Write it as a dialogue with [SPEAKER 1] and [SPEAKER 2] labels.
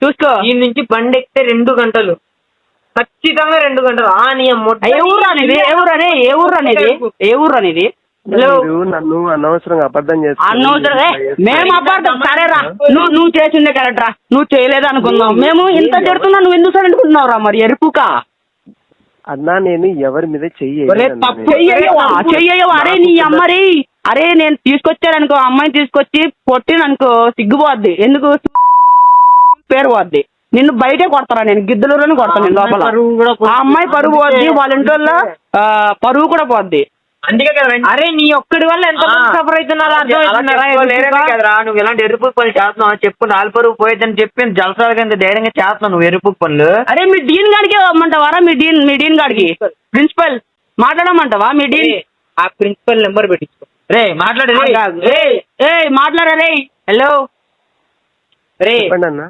[SPEAKER 1] చూసుకో.
[SPEAKER 2] ఈ నుంచి బండి ఎక్కితే 2 గంటలు, ఖచ్చితంగా 2 గంటలు.
[SPEAKER 1] ఏ ఊరు అనేది? ఏ ఊరు అనేది?
[SPEAKER 3] నన్ను అనవసరంగా అబద్ధం
[SPEAKER 1] అనవసరంగా మేము అబద్ధం. సరేరా, నువ్వు చేసిందే కరెక్ట్ రా, నువ్వు చేయలేదు అనుకుందాం. మేము ఇంత చెడుతున్నా నువ్వు ఎందుకు సరే అనుకుంటున్నావు రా? మరి ఎరుపుకా
[SPEAKER 3] అన్నా, నేను ఎవరి మీద
[SPEAKER 1] చెయ్యవా? అరే నీ అమ్మరి, అరే నేను తీసుకొచ్చాననుకో, అమ్మాయిని తీసుకొచ్చి కొట్టిననుకో సిగ్గుపోద్ది. ఎందుకు పేరు పోద్ది, నిన్ను బయటే కొడతారా? నేను గిద్దలూరుని కొడతాను నేను లోపల. ఆ అమ్మాయి పరువు పోద్ది, వాళ్ళ ఇంట్లో పరువు కూడా పోద్ది.
[SPEAKER 2] అందుకే కదా. అరే నీ ఒక్కడి వల్ల ఎంత సఫర్ అవుతున్నారో కదరా. నువ్వు ఇలాంటి ఎరుపు పనులు చేస్తున్నావు చెప్పు. 4 పరువు పోయేదని చెప్పి జలసాలుగా ఎంత ధైర్యంగా చేస్తున్నావు నువ్వు ఎరుపు పనులు.
[SPEAKER 1] అరే మీ డీన్ గాడికి ఇవ్వమంటావారా? మీ డీన్ గాడికి ప్రిన్సిపల్ మాట్లాడమంటావా? మీ డీన్
[SPEAKER 2] ఆ ప్రిన్సిపల్ నెంబర్ పెట్టించుకో. రే మాట్లాడే
[SPEAKER 1] మాట్లాడరే. హలో రే
[SPEAKER 3] చెప్పండి అన్న.